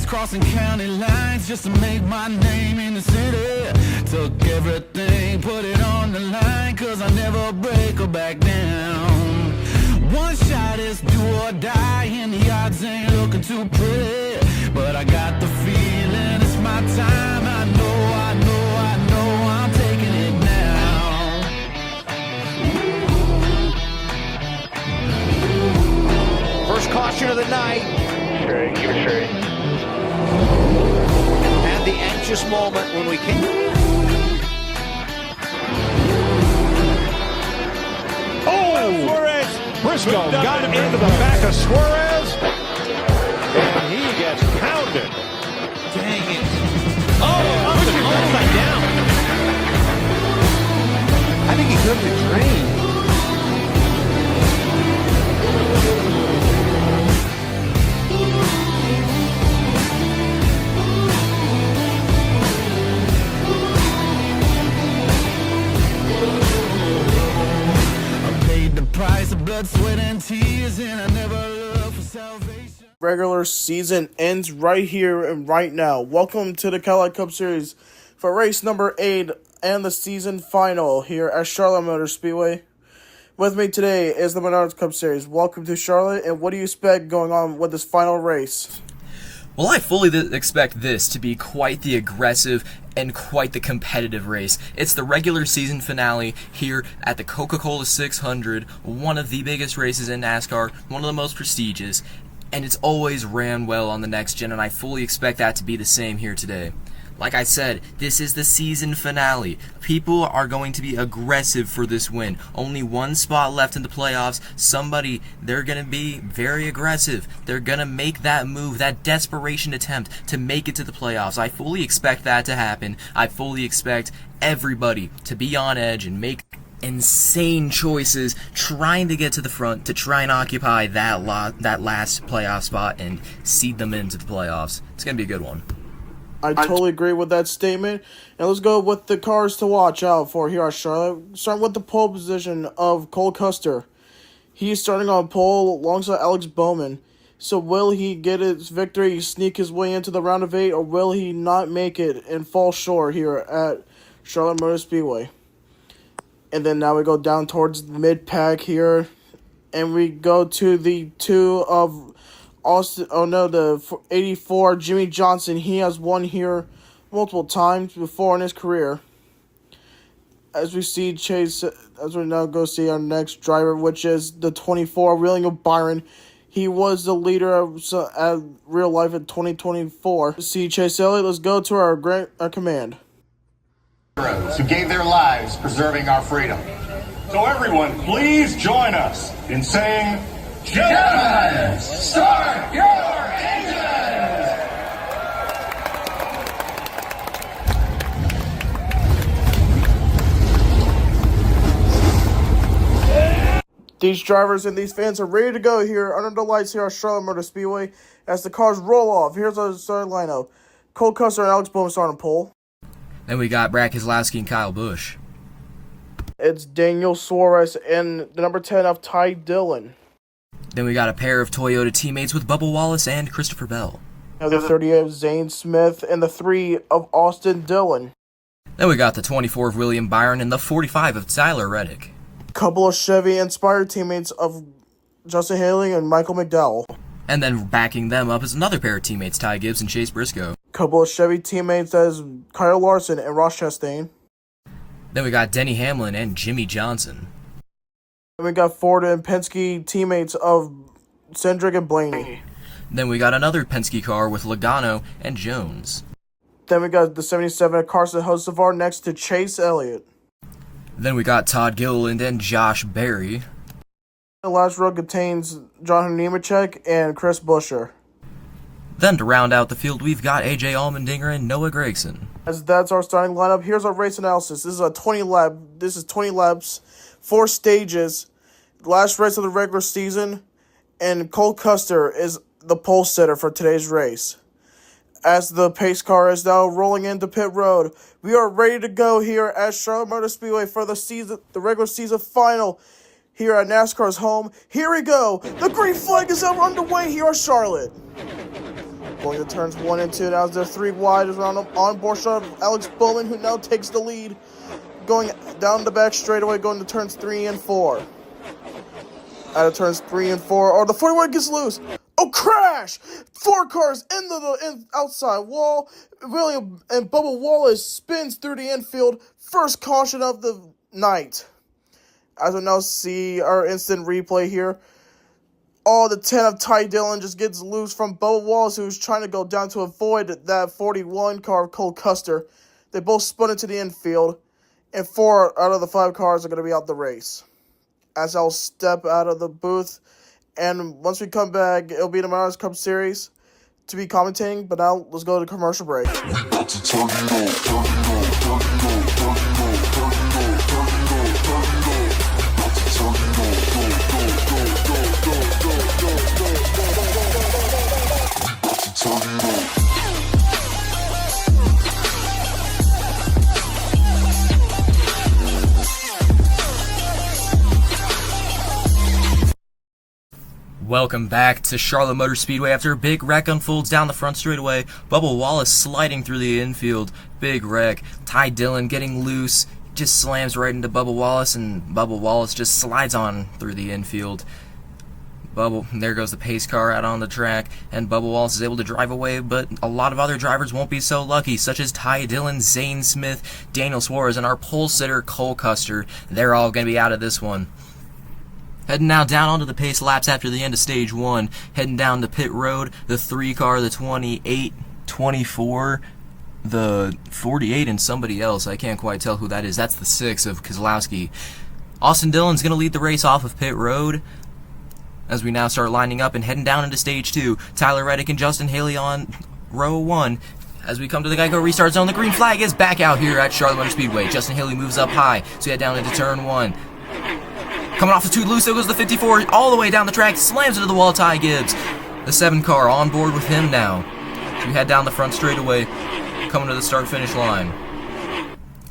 Crossing county lines just to make my name in the city. Took everything, put it on the line, cause I never break or back down. One shot is do or die, and the odds ain't looking too pretty. But I got the feeling it's my time. I know I'm taking it now. First caution of the night. Sure, give it straight. And the anxious moment when we came. Oh! Suarez. Briscoe got him into the back of Suarez. And he gets pounded. Dang it. Oh, upside down. I think he took the train. Price of blood, sweat, and tears, and I never looked for salvation. Regular season ends right here and right now. Welcome to the Cadillac Cup Series for race number 8 and the season final here at Charlotte Motor Speedway. With me today is the Menards Cup Series. Welcome to Charlotte, and what do you expect going on with this final race? Well, I fully expect this to be quite the aggressive and quite the competitive race. It's the regular season finale here at the Coca-Cola 600, one of the biggest races in NASCAR, one of the most prestigious, and it's always ran well on the next gen, and I fully expect that to be the same here today. Like I said, this is the season finale. People are going to be aggressive for this win. Only one spot left in the playoffs. They're going to be very aggressive. They're going to make that move, that desperation attempt to make it to the playoffs. I fully expect that to happen. I fully expect everybody to be on edge and make insane choices trying to get to the front to try and occupy that last playoff spot and seed them into the playoffs. It's going to be a good one. I totally agree with that statement. And let's go with the cars to watch out for here at Charlotte. Starting with the pole position of Cole Custer. He's starting on pole alongside Alex Bowman. So will he get his victory, sneak his way into the round of 8, or will he not make it and fall short here at Charlotte Motor Speedway? And then now we go down towards the mid-pack here. And we go to the 2 of Austin, the 84, Jimmy Johnson. He has won here multiple times before in his career. As we see Chase, as we now go see our next driver, which is the 24, Wheeling of Byron. He was the leader of real life in 2024. See Chase Elliott. Let's go to our command. Who gave their lives preserving our freedom. So everyone, please join us in saying, "Gentlemen, start your engines!" These drivers and these fans are ready to go here under the lights here at Charlotte Motor Speedway as the cars roll off. Here's our starting lineup. Cole Custer and Alex Bowman starting pole. Then we got Brad Keselowski and Kyle Busch. It's Daniel Suarez and the number 10 of Ty Dillon. Then we got a pair of Toyota teammates with Bubba Wallace and Christopher Bell. Now the 38 of Zane Smith and the 3 of Austin Dillon. Then we got the 24 of William Byron and the 45 of Tyler Reddick. Couple of Chevy-inspired teammates of Justin Haley and Michael McDowell. And then backing them up is another pair of teammates, Ty Gibbs and Chase Briscoe. Couple of Chevy teammates as Kyle Larson and Ross Chastain. Then we got Denny Hamlin and Jimmy Johnson. And we got Ford and Penske teammates of Cindric and Blaney. Then we got another Penske car with Logano and Jones. Then we got the 77 of Carson Hocevar next to Chase Elliott. Then we got Todd Gilliland and Josh Berry. The last row contains John Nemechek and Chris Buescher. Then to round out the field, we've got AJ Allmendinger and Noah Gragson. As that's our starting lineup, here's our race analysis. This is 20 laps 4 stages, last race of the regular season, and Cole Custer is the pole sitter for today's race. As the pace car is now rolling into pit road, we are ready to go here at Charlotte Motor Speedway for the regular season final here at NASCAR's home. Here we go. The green flag is underway here at Charlotte. Going to turns 1 and 2. Now they're 3 wide around on board shot of Alex Bowman, who now takes the lead. Going down the back straightaway, going to turns 3 and 4. Out of turns 3 and 4, the 41 gets loose. Oh, crash! 4 cars into the outside wall. William and Bubba Wallace spins through the infield. First caution of the night. As we now see our instant replay here. The 10 of Ty Dillon just gets loose from Bubba Wallace, who's trying to go down to avoid that 41 car of Cole Custer. They both spun into the infield, and 4 out of the 5 cars are going to be out the race. As I'll step out of the booth, and once we come back, it'll be the Masters Cup Series to be commentating, but now let's go to commercial break. Welcome back to Charlotte Motor Speedway. After a big wreck unfolds down the front straightaway, Bubba Wallace sliding through the infield. Big wreck. Ty Dillon getting loose, just slams right into Bubba Wallace, and Bubba Wallace just slides on through the infield. There goes the pace car out on the track, and Bubba Wallace is able to drive away, but a lot of other drivers won't be so lucky, such as Ty Dillon, Zane Smith, Daniel Suarez, and our pole sitter, Cole Custer. They're all going to be out of this one. Heading now down onto the pace laps after the end of stage 1. Heading down to pit road, the 3 car, the 28, 24, the 48, and somebody else. I can't quite tell who that is. That's the 6 of Kozlowski. Austin Dillon's going to lead the race off of pit road as we now start lining up and heading down into stage 2. Tyler Reddick and Justin Haley on row 1. As we come to the Geico restart zone, the green flag is back out here at Charlotte Motor Speedway. Justin Haley moves up high, so we head down into turn 1. Coming off the 2 loose, there goes the 54 all the way down the track, slams into the wall, Ty Gibbs. The 7 car on board with him now. So we head down the front straightaway, coming to the start-finish line.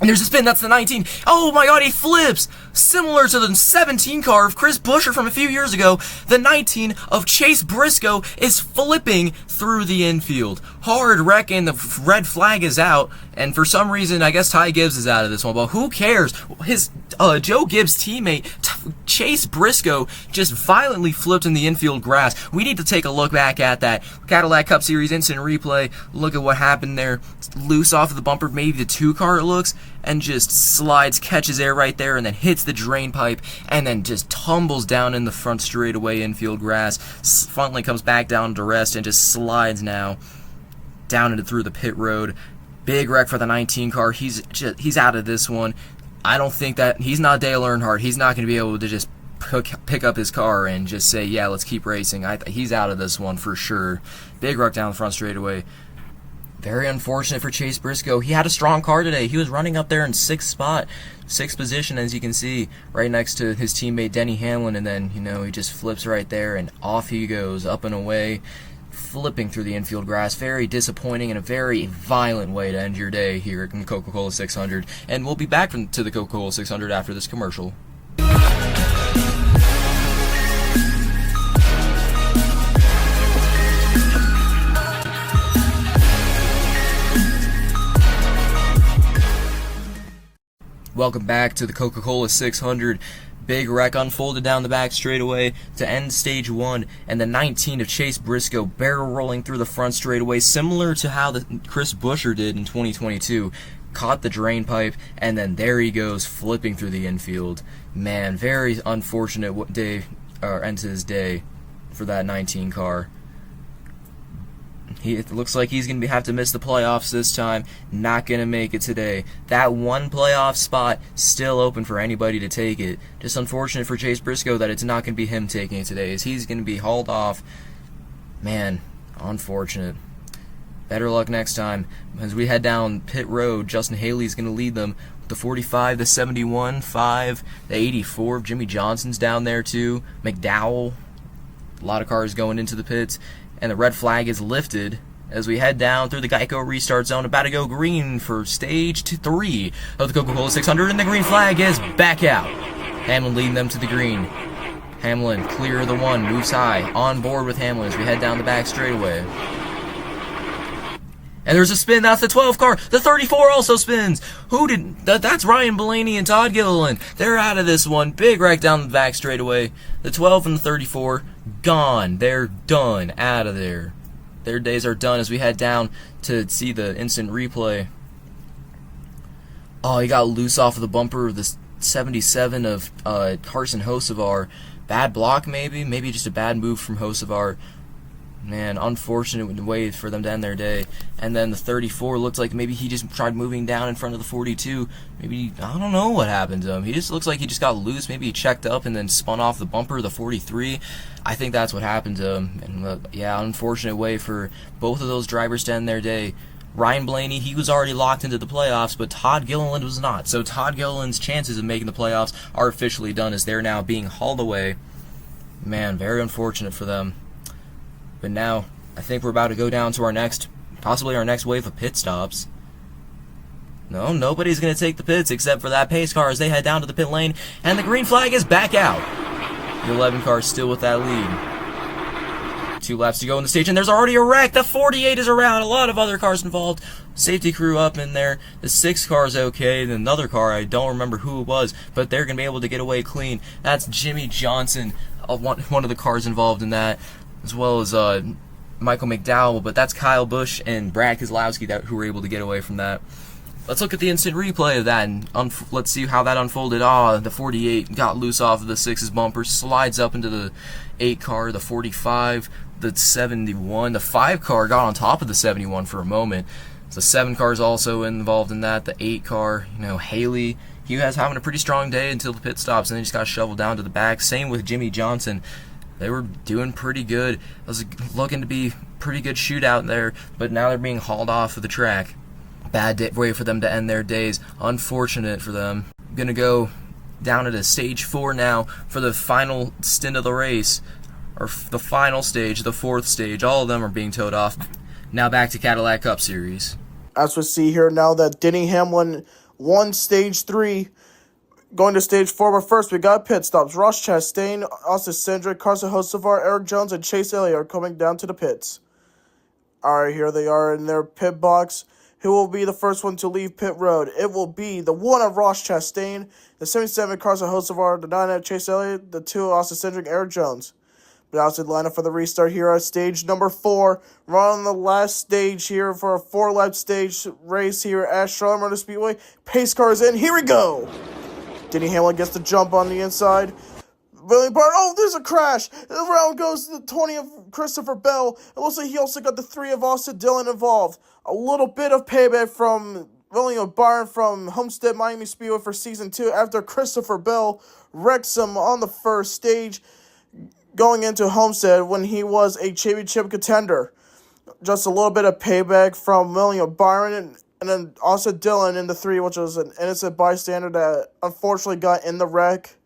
And there's a spin, that's the 19. Oh my god, he flips! Similar to the 17 car of Chris Buescher from a few years ago, the 19 of Chase Briscoe is flipping through the infield. Hard wreck, and the red flag is out, and for some reason, I guess Ty Gibbs is out of this one, but who cares? His Joe Gibbs' teammate, Chase Briscoe, just violently flipped in the infield grass. We need to take a look back at that. Cadillac Cup Series instant replay. Look at what happened there. Loose off of the bumper, maybe the 2 car it looks, and just slides, catches air right there, and then hits the drain pipe, and then just tumbles down in the front straightaway infield grass. Finally comes back down to rest and just slides now down into through the pit road. Big wreck for the 19 car. He's out of this one. I don't think that he's not Dale Earnhardt. He's not going to be able to just pick up his car and just say, yeah, let's keep racing. He's out of this one for sure. Big wreck down the front straightaway. Very unfortunate for Chase Briscoe. He had a strong car today. He was running up there in 6th position, as you can see, right next to his teammate Denny Hamlin, and then, he just flips right there, and off he goes, up and away, flipping through the infield grass. Very disappointing and a very violent way to end your day here at Coca-Cola 600. And we'll be back to the Coca-Cola 600 after this commercial. Welcome back to the Coca-Cola 600. Big wreck unfolded down the back straightaway to end stage 1, and the 19 of Chase Briscoe barrel rolling through the front straightaway, similar to how Chris Buescher did in 2022. Caught the drain pipe, and then there he goes, flipping through the infield. Man, very unfortunate end to his day for that 19 car. It looks like he's going to have to miss the playoffs this time. Not going to make it today. That one playoff spot still open for anybody to take it. Just unfortunate for Chase Briscoe that it's not going to be him taking it today, as he's going to be hauled off. Man, unfortunate. Better luck next time. As we head down pit road, Justin Haley's going to lead them. the 45, the 71, 5, the 84. Jimmy Johnson's down there too. McDowell. A lot of cars going into the pits. And the red flag is lifted as we head down through the Geico restart zone. About to go green for stage 3 of the Coca-Cola 600. And the green flag is back out. Hamlin leading them to the green. Hamlin, clear of the 1, moves high. On board with Hamlin as we head down the back straightaway. And there's a spin. That's the 12 car. The 34 also spins. Who did that's Ryan Blaney and Todd Gilliland. They're out of this one. Big wreck down the back straightaway. The 12 and the 34 gone. They're done. Out of there. Their days are done as we head down to see the instant replay. Oh, he got loose off of the bumper of the 77 of Carson Hocevar. Bad block, maybe just a bad move from Hocevar. Man, unfortunate way for them to end their day. And then the 34 looked like maybe he just tried moving down in front of the 42. Maybe, I don't know what happened to him. He just looks like he just got loose. Maybe he checked up and then spun off the bumper of the 43. I think that's what happened to him. And yeah, unfortunate way for both of those drivers to end their day. Ryan Blaney, he was already locked into the playoffs, but Todd Gilliland was not. So Todd Gilliland's chances of making the playoffs are officially done as they're now being hauled away. Man, very unfortunate for them. But now, I think we're about to go down to possibly our next wave of pit stops. No, nobody's going to take the pits except for that pace car as they head down to the pit lane, and the green flag is back out. The 11 car is still with that lead. 2 laps to go in the stage, and there's already a wreck. The 48 is around. A lot of other cars involved. Safety crew up in there. The 6 car is okay. And another car, I don't remember who it was, but they're going to be able to get away clean. That's Jimmy Johnson, one of the cars involved in that, as well as Michael McDowell, but that's Kyle Busch and Brad Keselowski who were able to get away from that. Let's look at the instant replay of that, and let's see how that unfolded. The 48 got loose off of the 6's bumper, slides up into the 8 car, the 45, the 71. The 5 car got on top of the 71 for a moment. The 7 car is also involved in that. The 8 car, Haley, he was having a pretty strong day until the pit stops, and then he just got shoveled down to the back. Same with Jimmy Johnson. They were doing pretty good. It was looking to be pretty good shootout there, but now they're being hauled off of the track. Bad way for them to end their days. Unfortunate for them. Gonna go down to stage 4 now for the final stint of the race, or the final stage, the 4th stage. All of them are being towed off. Now back to Cadillac Cup Series. As we see here now that Denny Hamlin won stage 3. Going to stage 4, but first we got pit stops. Ross Chastain, Austin Cindric, Carson Hocevar, Eric Jones, and Chase Elliott are coming down to the pits. Alright, here they are in their pit box. Who will be the first one to leave pit road? It will be the 1 of Ross Chastain, the 77 Carson Hocevar, the 9 of Chase Elliott, the 2 of Austin Cindric, Eric Jones. But outside lineup for the restart here at stage number 4. We're on the last stage here for a 4-lap stage race here at Charlotte Motor Speedway. Pace cars in. Here we go! Denny Hamlin gets the jump on the inside. William Byron, oh, there's a crash. Around goes the 20 of Christopher Bell. It looks like he also got the 3 of Austin Dillon involved. A little bit of payback from William Byron from Homestead Miami Speedway for Season 2 after Christopher Bell wrecked him on the first stage going into Homestead when he was a championship contender. Just a little bit of payback from William Byron and then also Dillon in the 3, which was an innocent bystander that unfortunately got in the wreck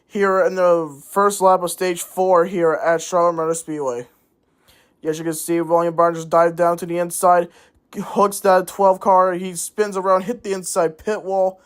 here in the first lap of stage 4 here at Charlotte Motor Speedway. As you can see, William Byron just dived down to the inside, hooks that 12 car, he spins around, hit the inside pit wall,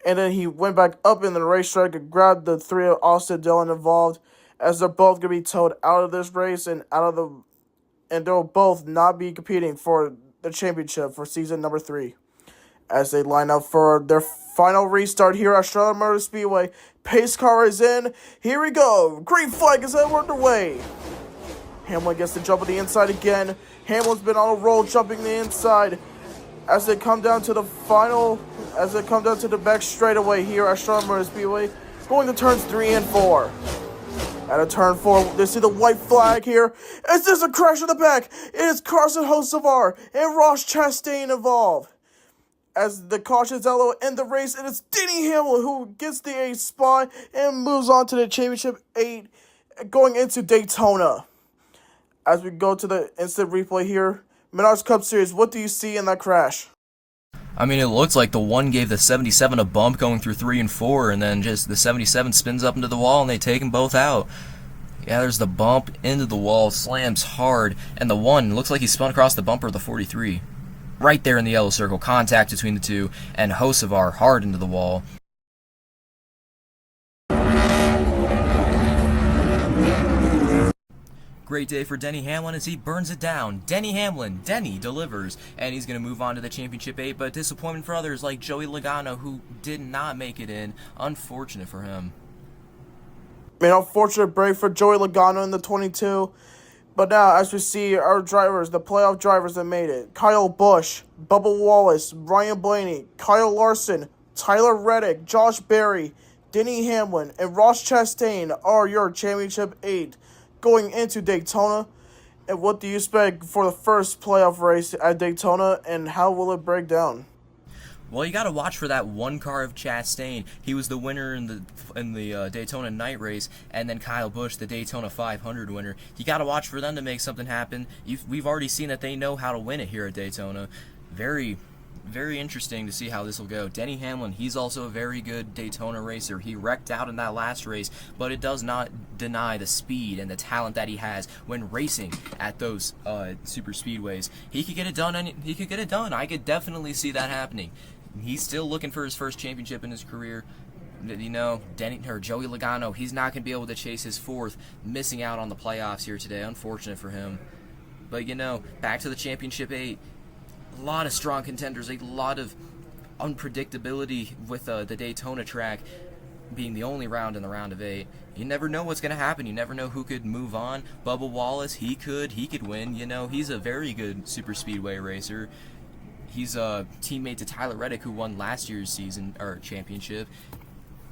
and then he went back up in the racetrack and grabbed the 3 of Austin Dillon involved, as they're both going to be towed out of this race and they'll both not be competing for the championship for season number 3. As they line up for their final restart here at Charlotte Motor Speedway. Pace car is in. Here we go. Green flag is underway. Hamlin gets the jump on the inside again. Hamlin's been on a roll jumping the inside. As they come down to the back straightaway here at Charlotte Motor Speedway. Going to turns 3 and 4. At a turn 4, they see the white flag here. Is this a crash in the back? It is Carson Hocevar and Ross Chastain involved. As the caution's yellow in the race, it is Denny Hamlin who gets the 8th spot and moves on to the championship 8 going into Daytona. As we go to the instant replay here, Menards Cup Series, what do you see in that crash? I mean, it looks like the 1 gave the 77 a bump going through 3 and 4, and then just the 77 spins up into the wall, and they take them both out. Yeah, there's the bump into the wall, slams hard, and the 1 looks like he spun across the bumper of the 43. Right there in the yellow circle, contact between the two, and Hocevar hard into the wall. Great day for Denny Hamlin as he burns it down. Denny delivers, and he's going to move on to the Championship 8, but disappointment for others like Joey Logano, who did not make it in. Unfortunate for him. An unfortunate break for Joey Logano in the 22. But now, as we see our drivers, the playoff drivers that made it, Kyle Busch, Bubba Wallace, Ryan Blaney, Kyle Larson, Tyler Reddick, Josh Berry, Denny Hamlin, and Ross Chastain are your Championship 8 going into Daytona. And what do you expect for the first playoff race at Daytona, and how will it break down? Well, you got to watch for that 1 car of Chastain. He was the winner in the Daytona night race, and then Kyle Busch, the Daytona 500 winner. You got to watch for them to make something happen. We've already seen that they know how to win it here at Daytona. Very, very interesting to see how this will go. Denny Hamlin, he's also a very good Daytona racer. He wrecked out in that last race, but it does not deny the speed and the talent that he has when racing at those super speedways. He could get it done, and he could get it done. I could definitely see that happening. He's still looking for his first championship in his career. You know, Joey Logano, he's not going to be able to chase his 4th, missing out on the playoffs here today. Unfortunate for him. But, you know, back to the Championship 8. A lot of strong contenders, a lot of unpredictability with the Daytona track being the only round in the round of 8. You never know what's going to happen. You never know who could move on. Bubba Wallace, he could win. You know, he's a very good super speedway racer. He's a teammate to Tyler Reddick, who won last year's championship.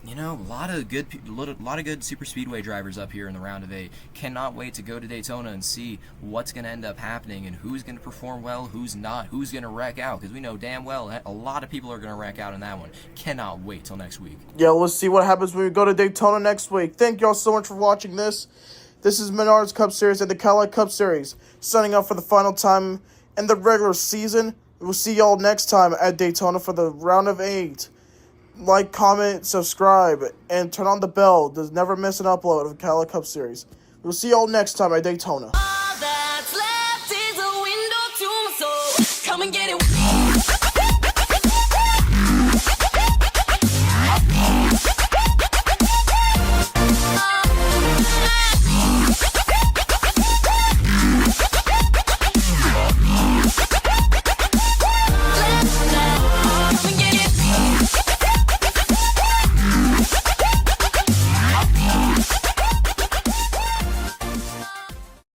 You know, a lot of good super speedway drivers up here in the round of 8. Cannot wait to go to Daytona and see what's going to end up happening and who's going to perform well, who's not, who's going to wreck out, because we know damn well a lot of people are going to wreck out in that one. Cannot wait till next week. Yeah, let's see what happens when we go to Daytona next week. Thank y'all so much for watching this. This is Menards Cup Series and the Cadillac Cup Series, signing up for the final time in the regular season. We'll see y'all next time at Daytona for the round of 8. Like, comment, subscribe, and turn on the bell to never miss an upload of the Cadillac Cup Series. We'll see y'all next time at Daytona.